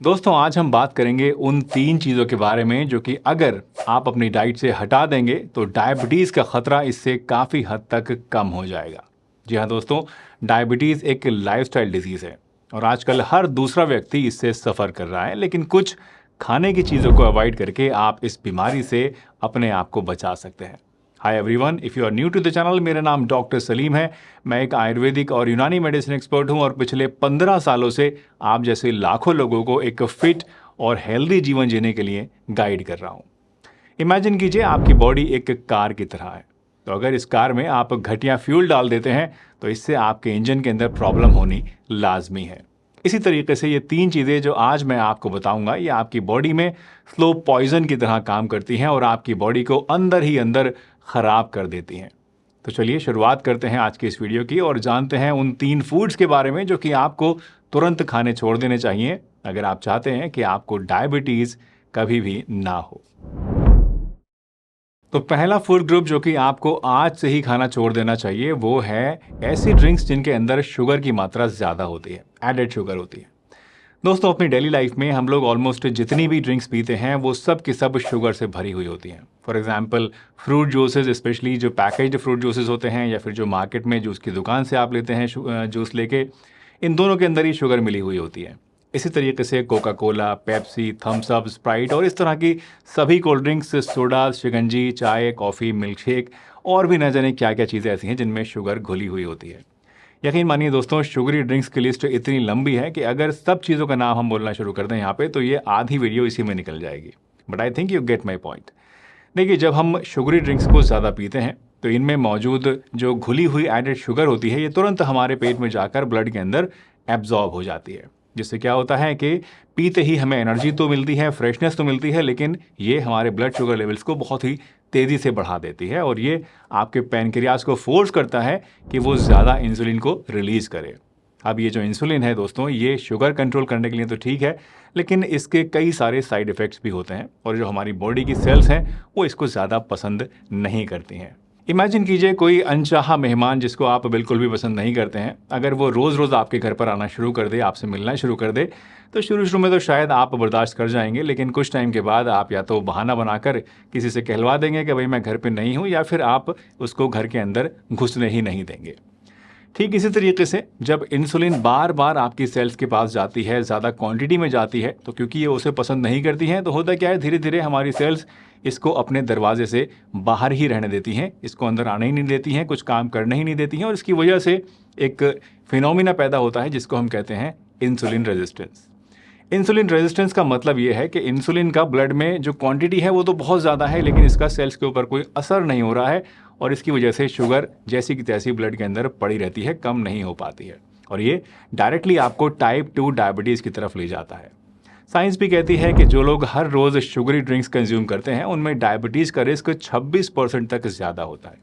दोस्तों आज हम बात करेंगे उन 3 चीज़ों के बारे में जो कि अगर आप अपनी डाइट से हटा देंगे तो डायबिटीज़ का ख़तरा इससे काफ़ी हद तक कम हो जाएगा। जी हाँ दोस्तों, डायबिटीज़ एक लाइफस्टाइल डिजीज़ है और आजकल हर दूसरा व्यक्ति इससे सफ़र कर रहा है, लेकिन कुछ खाने की चीज़ों को अवॉइड करके आप इस बीमारी से अपने आप को बचा सकते हैं। Hi everyone, if you are new to the channel, मेरा नाम डॉक्टर सलीम है। मैं एक आयुर्वेदिक और यूनानी मेडिसिन एक्सपर्ट हूं और पिछले 15 सालों से आप जैसे लाखों लोगों को एक फिट और हेल्दी जीवन जीने के लिए गाइड कर रहा हूं। इमेजिन कीजिए आपकी बॉडी एक कार की तरह है, तो अगर इस कार में आप घटिया फ्यूल डाल देते हैं तो इससे आपके इंजन के अंदर प्रॉब्लम होनी लाजमी है। इसी तरीके से ये 3 चीज़ें जो आज मैं आपको बताऊंगा, ये आपकी बॉडी में स्लो पॉइजन की तरह काम करती हैं और आपकी बॉडी को अंदर ही अंदर ख़राब कर देती हैं। तो चलिए शुरुआत करते हैं आज की इस वीडियो की और जानते हैं उन 3 फूड्स के बारे में जो कि आपको तुरंत खाने छोड़ देने चाहिए अगर आप चाहते हैं कि आपको डायबिटीज़ कभी भी ना हो। तो पहला फूड ग्रुप जो कि आपको आज से ही खाना छोड़ देना चाहिए वो है ऐसी ड्रिंक्स जिनके अंदर शुगर की मात्रा ज़्यादा होती है, एडेड शुगर होती है। दोस्तों अपनी डेली लाइफ में हम लोग ऑलमोस्ट जितनी भी ड्रिंक्स पीते हैं वो सब की सब शुगर से भरी हुई होती हैं। For example fruit juices, specially जो पैकेज्ड फ्रूट जूसेस होते हैं या फिर जो मार्केट में जूस की दुकान से आप लेते हैं जूस लेके, इन दोनों के अंदर ही शुगर मिली हुई होती है। इसी तरीके से Coca Cola, Pepsi, Thums Up, Sprite और इस तरह की सभी कोल्ड ड्रिंक्स, सोडा, शिकंजी, चाय, कॉफ़ी, मिल्क शेक और भी न जाने क्या क्या चीज़ें ऐसी हैं जिनमें शुगर घुली हुई होती है। यकीन मानिए दोस्तों, शुगरी ड्रिंक्स की लिस्ट इतनी लंबी है कि अगर सब चीज़ों का नाम हम बोलना शुरू कर दें यहाँ पे तो ये आधी वीडियो इसी में निकल जाएगी। But I think you get my point. देखिए, जब हम शुगरी ड्रिंक्स को ज़्यादा पीते हैं तो इनमें मौजूद जो घुली हुई एडेड शुगर होती है ये तुरंत हमारे पेट में जाकर ब्लड के अंदर एब्जॉर्ब हो जाती है, जिससे क्या होता है कि पीते ही हमें एनर्जी तो मिलती है, फ्रेशनेस तो मिलती है, लेकिन ये हमारे ब्लड शुगर लेवल्स को बहुत ही तेज़ी से बढ़ा देती है और ये आपके पैनक्रियाज को फोर्स करता है कि वो ज़्यादा इंसुलिन को रिलीज़ करे। अब ये जो इंसुलिन है दोस्तों, ये शुगर कंट्रोल करने के लिए तो ठीक है, लेकिन इसके कई सारे साइड इफ़ेक्ट्स भी होते हैं और जो हमारी बॉडी की सेल्स हैं वो इसको ज़्यादा पसंद नहीं करती हैं। इमेजिन कीजिए कोई अनचाहा मेहमान जिसको आप बिल्कुल भी पसंद नहीं करते हैं, अगर वो रोज़ रोज़ आपके घर पर आना शुरू कर दे, आपसे मिलना शुरू कर दे, तो शुरू शुरू में तो शायद आप बर्दाश्त कर जाएंगे, लेकिन कुछ टाइम के बाद आप या तो बहाना बनाकर किसी से कहलवा देंगे कि भाई मैं घर पे नहीं हूँ, या फिर आप उसको घर के अंदर घुसने ही नहीं देंगे। ठीक इसी तरीके से जब इंसुलिन बार बार आपकी सेल्स के पास जाती है, ज़्यादा क्वांटिटी में जाती है, तो क्योंकि ये उसे पसंद नहीं करती हैं तो होता क्या है, धीरे धीरे हमारी सेल्स इसको अपने दरवाजे से बाहर ही रहने देती हैं, इसको अंदर आने ही नहीं देती हैं, कुछ काम करने ही नहीं देती हैं और इसकी वजह से एक फिनोमिना पैदा होता है जिसको हम कहते हैं इंसुलिन रेजिस्टेंस। इंसुलिन रेजिस्टेंस का मतलब ये है कि इंसुलिन का ब्लड में जो क्वांटिटी है वो तो बहुत ज़्यादा है, लेकिन इसका सेल्स के ऊपर कोई असर नहीं हो रहा है और इसकी वजह से शुगर जैसी की तैसी ब्लड के अंदर पड़ी रहती है, कम नहीं हो पाती है और ये डायरेक्टली आपको टाइप 2 डायबिटीज़ की तरफ ले जाता है। साइंस भी कहती है कि जो लोग हर रोज़ शुगरी ड्रिंक्स कंज्यूम करते हैं उनमें डायबिटीज़ का रिस्क 26% तक ज़्यादा होता है।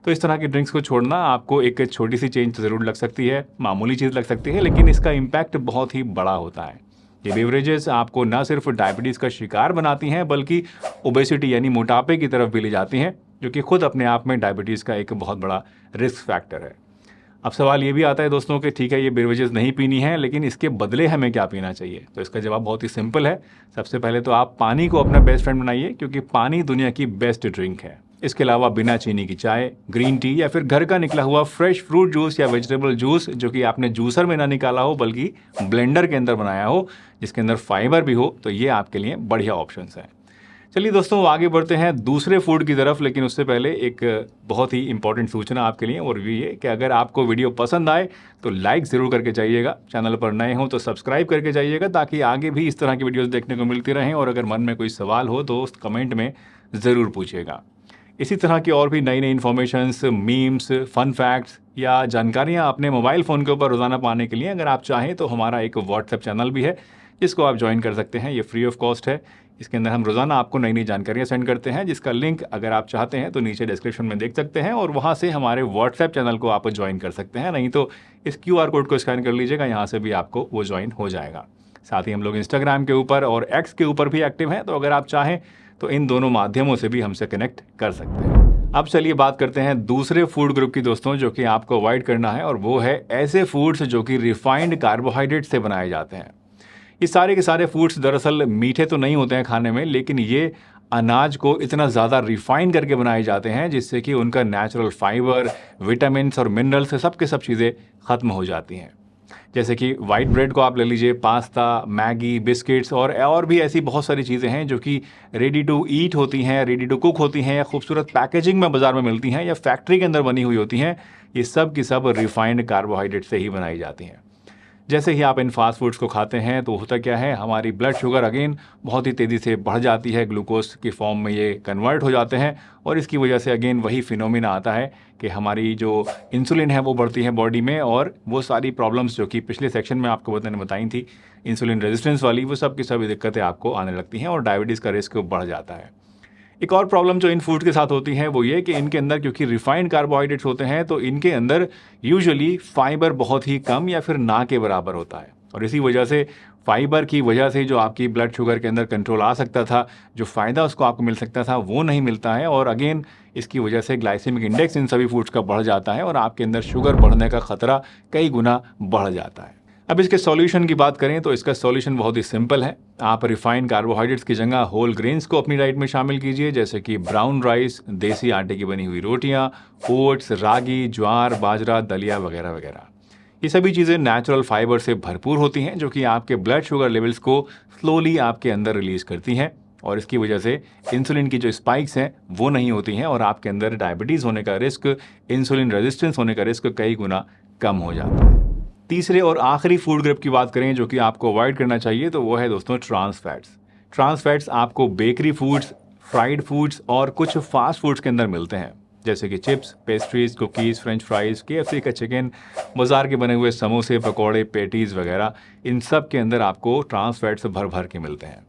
तो इस तरह की ड्रिंक्स को छोड़ना आपको एक छोटी सी चेंज तो ज़रूर लग सकती है, मामूली चीज़ लग सकती है, लेकिन इसका इम्पैक्ट बहुत ही बड़ा होता है। ये बेवरेजेस आपको न सिर्फ डायबिटीज़ का शिकार बनाती हैं बल्कि ओबेसिटी यानी मोटापे की तरफ भी ले जाती हैं, जो कि खुद अपने आप में डायबिटीज़ का एक बहुत बड़ा रिस्क फैक्टर है। अब सवाल ये भी आता है दोस्तों कि ठीक है, ये बेवरेजेस नहीं पीनी है, लेकिन इसके बदले हमें क्या पीना चाहिए? तो इसका जवाब बहुत ही सिंपल है। सबसे पहले तो आप पानी को अपना बेस्ट फ्रेंड बनाइए, क्योंकि पानी दुनिया की बेस्ट ड्रिंक है। इसके अलावा बिना चीनी की चाय, ग्रीन टी या फिर घर का निकला हुआ फ्रेश फ्रूट जूस या वेजिटेबल जूस जो कि आपने जूसर में ना निकाला हो बल्कि ब्लेंडर के अंदर बनाया हो, जिसके अंदर फाइबर भी हो, तो ये आपके लिए बढ़िया ऑप्शंस हैं। चलिए दोस्तों, आगे बढ़ते हैं दूसरे फूड की तरफ, लेकिन उससे पहले एक बहुत ही इंपॉर्टेंट सूचना आपके लिए, और ये कि अगर आपको वीडियो पसंद आए तो लाइक ज़रूर करके जाइएगा। चैनल पर नए हो तो सब्सक्राइब करके जाइएगा ताकि आगे भी इस तरह की वीडियोस देखने को मिलती रहें, और अगर मन में कोई सवाल हो तो कमेंट में ज़रूर पूछिएगा। इसी तरह की और भी नई नई इन्फॉर्मेशंस, मीम्स, फन फैक्ट्स या जानकारियाँ अपने मोबाइल फ़ोन के ऊपर रोज़ाना पाने के लिए अगर आप चाहें तो हमारा एक व्हाट्सएप चैनल भी है जिसको आप ज्वाइन कर सकते हैं। ये फ्री ऑफ कॉस्ट है। इसके अंदर हम रोज़ाना आपको नई नई जानकारियाँ सेंड करते हैं, जिसका लिंक अगर आप चाहते हैं तो नीचे डिस्क्रिप्शन में देख सकते हैं और वहाँ से हमारे व्हाट्सएप चैनल को आप ज्वाइन कर सकते हैं। नहीं तो इस QR कोड को स्कैन कर लीजिएगा, यहाँ से भी आपको वो ज्वाइन हो जाएगा। साथ ही हम लोग इंस्टाग्राम के ऊपर और एक्स के ऊपर भी एक्टिव हैं, तो अगर आप चाहें तो इन दोनों माध्यमों से भी हमसे कनेक्ट कर सकते हैं। अब चलिए बात करते हैं दूसरे फूड ग्रुप की दोस्तों, जो कि आपको अवॉइड करना है, और वो है ऐसे फूड्स जो कि रिफाइंड कार्बोहाइड्रेट से बनाए जाते हैं। ये सारे के सारे फूड्स दरअसल मीठे तो नहीं होते हैं खाने में, लेकिन ये अनाज को इतना ज़्यादा रिफाइन करके बनाए जाते हैं जिससे कि उनका नेचुरल फाइबर, विटामिन्स और मिनरल्स सब के सब चीज़ें ख़त्म हो जाती हैं। जैसे कि वाइट ब्रेड को आप ले लीजिए, पास्ता, मैगी, बिस्किट्स और भी ऐसी बहुत सारी चीज़ें हैं जो कि रेडी टू ईट होती हैं, रेडी टू कुक होती हैं, या खूबसूरत पैकेजिंग में बाज़ार में मिलती हैं, या फैक्ट्री के अंदर बनी हुई होती हैं। ये सब की सब रिफाइंड कार्बोहाइड्रेट से ही बनाई जाती हैं। जैसे ही आप इन फास्ट फूड्स को खाते हैं तो होता क्या है, हमारी ब्लड शुगर अगेन बहुत ही तेज़ी से बढ़ जाती है, ग्लूकोज की फॉर्म में ये कन्वर्ट हो जाते हैं, और इसकी वजह से अगेन वही फिनोमिना आता है कि हमारी जो इंसुलिन है वो बढ़ती है बॉडी में, और वो सारी प्रॉब्लम्स जो कि पिछले सेक्शन में आपको बताई थी इंसुलिन रेजिस्टेंस वाली, वो सब की सभी दिक्कतें आपको आने लगती हैं और डायबिटीज़ का रिस्क बढ़ जाता है। एक और प्रॉब्लम जो इन फूड के साथ होती है वो ये कि इनके अंदर क्योंकि रिफाइंड कार्बोहाइड्रेट्स होते हैं तो इनके अंदर यूजुअली फाइबर बहुत ही कम या फिर ना के बराबर होता है, और इसी वजह से फाइबर की वजह से जो आपकी ब्लड शुगर के अंदर कंट्रोल आ सकता था, जो फ़ायदा उसको आपको मिल सकता था, वो नहीं मिलता है, और अगेन इसकी वजह से ग्लाइसेमिक इंडेक्स इन सभी फूड्स का बढ़ जाता है और आपके अंदर शुगर बढ़ने का खतरा कई गुना बढ़ जाता है। अब इसके सॉल्यूशन की बात करें तो इसका सॉल्यूशन बहुत ही सिंपल है। आप रिफाइंड कार्बोहाइड्रेट्स की जगह होल ग्रेन्स को अपनी डाइट में शामिल कीजिए, जैसे कि ब्राउन राइस, देसी आटे की बनी हुई रोटियां, ओट्स, रागी, ज्वार, बाजरा, दलिया वगैरह वगैरह। ये सभी चीज़ें नेचुरल फाइबर से भरपूर होती हैं जो कि आपके ब्लड शुगर लेवल्स को स्लोली आपके अंदर रिलीज़ करती हैं, और इसकी वजह से इंसुलिन की जो स्पाइक्स हैं वो नहीं होती हैं, और आपके अंदर डायबिटीज़ होने का रिस्क, इंसुलिन रेजिस्टेंस होने का रिस्क कई गुना कम हो जाता है। तीसरे और आखिरी फूड ग्रुप की बात करें जो कि आपको अवॉइड करना चाहिए तो वो है दोस्तों ट्रांस फैट्स। ट्रांस फैट्स आपको बेकरी फूड्स, फ्राइड फूड्स और कुछ फास्ट फूड्स के अंदर मिलते हैं, जैसे कि chips, pastries, cookies, French fries, KFC का चिकन, बाज़ार के बने हुए समोसे, पकौड़े, पेटीज़ वगैरह। इन सब के अंदर आपको ट्रांस फैट्स भर भर के मिलते हैं।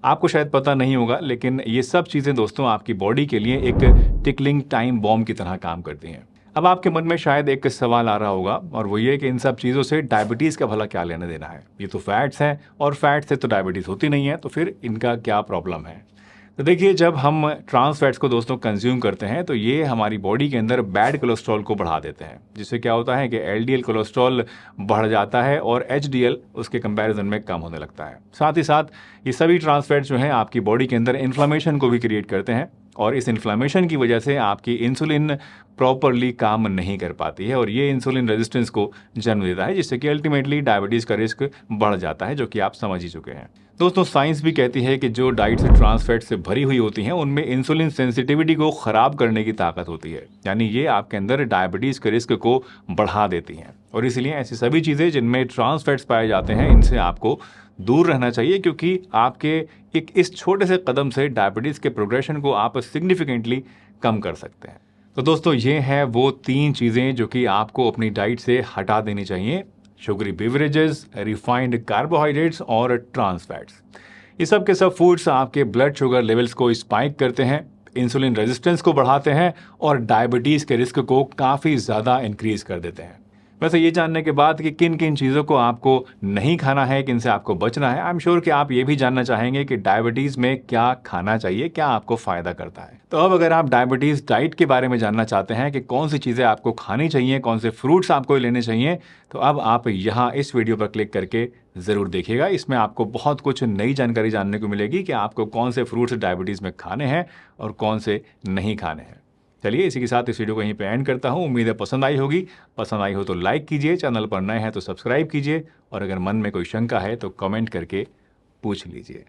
आपको शायद पता नहीं होगा, लेकिन ये सब चीज़ें दोस्तों आपकी बॉडी के लिए एक टिकलिंग टाइम बॉम्ब की तरह काम करती हैं। अब आपके मन में शायद एक सवाल आ रहा होगा, और वो ये कि इन सब चीज़ों से डायबिटीज़ का भला क्या लेना देना है? ये तो फैट्स हैं, और फैट से तो डायबिटीज़ होती नहीं है, तो फिर इनका क्या प्रॉब्लम है? तो देखिए, जब हम ट्रांस फैट्स को दोस्तों कंज्यूम करते हैं तो ये हमारी बॉडी के अंदर बैड कोलेस्ट्रॉल को बढ़ा देते हैं, जिससे क्या होता है कि LDL कोलेस्ट्रॉल बढ़ जाता है और HDL उसके कंपैरिजन में कम होने लगता है। साथ ही साथ ये सभी ट्रांस फैट्स जो हैं आपकी बॉडी के अंदर इन्फ्लेमेशन को भी क्रिएट करते हैं, और इस इन्फ्लेमेशन की वजह से आपकी इंसुलिन प्रॉपरली काम नहीं कर पाती है, और ये इंसुलिन रेजिस्टेंस को जन्म देता है, जिससे कि अल्टीमेटली डायबिटीज़ का रिस्क बढ़ जाता है, जो कि आप समझ ही चुके हैं। दोस्तों, साइंस भी कहती है कि जो डाइट से ट्रांस फैट से भरी हुई होती हैं उनमें इंसुलिन सेंसिटिविटी को ख़राब करने की ताकत होती है, यानी ये आपके अंदर डायबिटीज़ के रिस्क को बढ़ा देती हैं, और इसलिए ऐसी सभी चीज़ें जिनमें ट्रांस फैट्स पाए जाते हैं इनसे आपको दूर रहना चाहिए, क्योंकि आपके एक इस छोटे से कदम से डायबिटीज़ के प्रोग्रेशन को आप सिग्निफिकेंटली कम कर सकते हैं। तो दोस्तों, ये है वो 3 चीज़ें जो कि आपको अपनी डाइट से हटा देनी चाहिए: शुगरी बेवरेजेस, रिफाइंड कार्बोहाइड्रेट्स और ट्रांस फैट्स। ये सब के सब फूड्स आपके ब्लड शुगर लेवल्स को स्पाइक करते हैं, इंसुलिन रेजिस्टेंस को बढ़ाते हैं और डायबिटीज़ के रिस्क को काफ़ी ज़्यादा इंक्रीज़ कर देते हैं। वैसे ये जानने के बाद कि किन किन चीज़ों को आपको नहीं खाना है, किन से आपको बचना है, आई एम श्योर कि आप ये भी जानना चाहेंगे कि डायबिटीज़ में क्या खाना चाहिए, क्या आपको फ़ायदा करता है। तो अब अगर आप डायबिटीज़ डाइट के बारे में जानना चाहते हैं कि कौन सी चीज़ें आपको खानी चाहिए, कौन से फ्रूट्स आपको लेने चाहिए, तो अब आप यहाँ इस वीडियो पर क्लिक करके ज़रूर देखिएगा। इसमें आपको बहुत कुछ नई जानकारी जानने को मिलेगी कि आपको कौन से फ्रूट्स डायबिटीज़ में खाने हैं और कौन से नहीं खाने हैं। चलिए, इसी के साथ इस वीडियो को यहीं पे एंड करता हूँ। उम्मीद है पसंद आई होगी। पसंद आई हो तो लाइक कीजिए, चैनल पर नए हैं तो सब्सक्राइब कीजिए, और अगर मन में कोई शंका है तो कमेंट करके पूछ लीजिए।